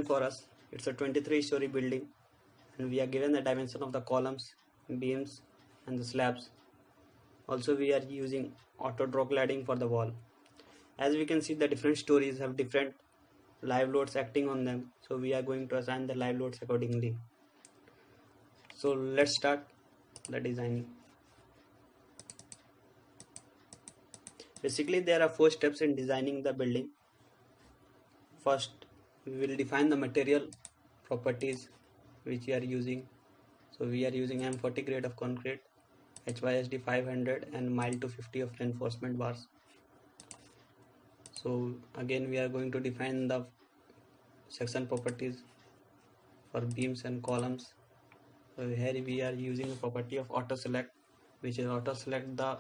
for us. It's a 23-story building, and we are given the dimension of the columns, beams and the slabs. Also we are using auto draw cladding for the wall. As we can see, the different stories have different live loads acting on them, so we are going to assign the live loads accordingly. So let's start the designing. Basically there are 4 steps in designing the building. First, we will define the material properties which we are using. So we are using M40 grade of concrete, HYSD 500 and mild to 50 of reinforcement bars. So again we are going to define the section properties for beams and columns. So here we are using a property of auto select, which is auto select the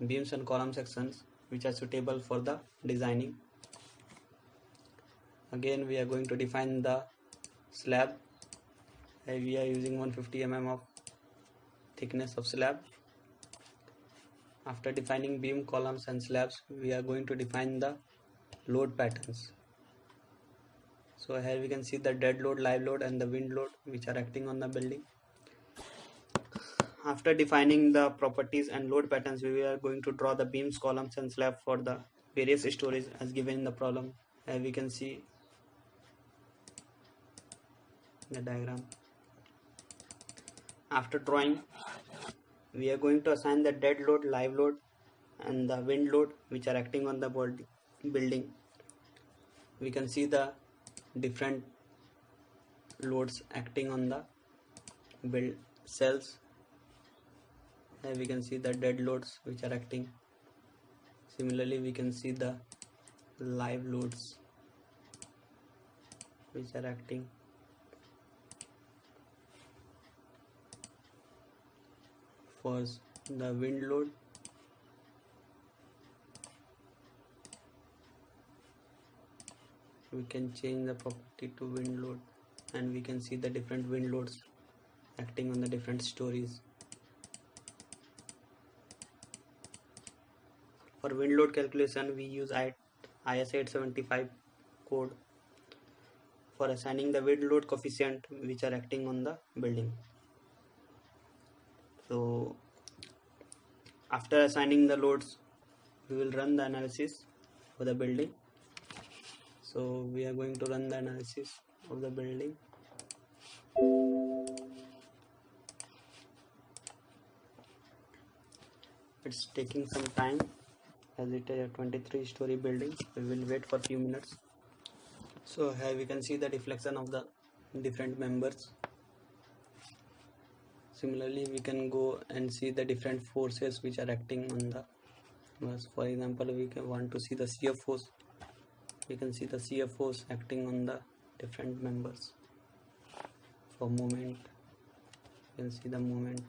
beams and column sections which are suitable for the designing. Again we are going to define the slab. Here we are using 150 mm of thickness of slab. After defining beam, columns and slabs, we are going to define the load patterns. So here we can see the dead load, live load and the wind load which are acting on the building. After defining the properties and load patterns, we are going to draw the beams, columns and slab for the various stories as given in the problem. Here we can see the diagram. After drawing, we are going to assign the dead load, live load and the wind load which are acting on the building. We can see the different loads acting on the build cells. Here we can see the dead loads which are acting. Similarly we can see the live loads which are acting. First, the wind load. We can change the property to wind load and we can see the different wind loads acting on the different stories. For wind load calculation we use IS 875 code for assigning the wind load coefficient which are acting on the building. So after assigning the loads, we will run the analysis for the building. So we are going to run the analysis of the building. It's taking some time as it is a 23-story building. We will wait for a few minutes. So here we can see the deflection of the different members. Similarly, we can go and see the different forces which are acting on the members. For example, we can want to see the shear force. We can see the shear force acting on the different members. For moment, you can see the moment.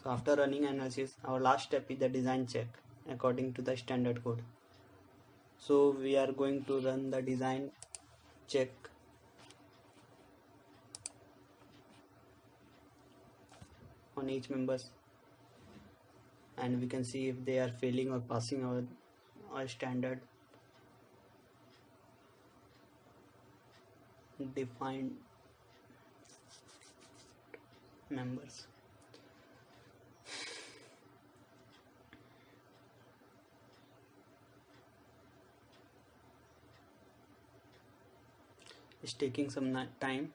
So after running analysis, our last step is the design check according to the standard code. So we are going to run the design check on each members and we can see if they are failing or passing our standard defined members. It's taking some time.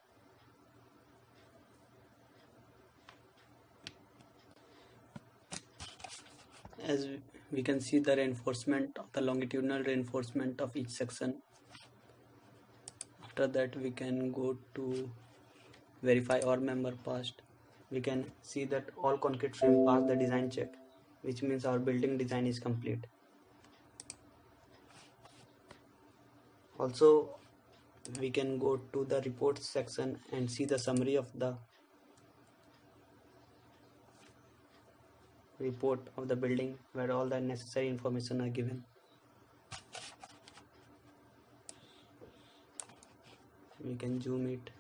As we can see the reinforcement of the longitudinal reinforcement of each section. After that we can go to verify all member passed. We can see that all concrete frame passed the design check, which means our building design is complete. Also we can go to the reports section and see the summary of the report of the building where all the necessary information are given. We can zoom it.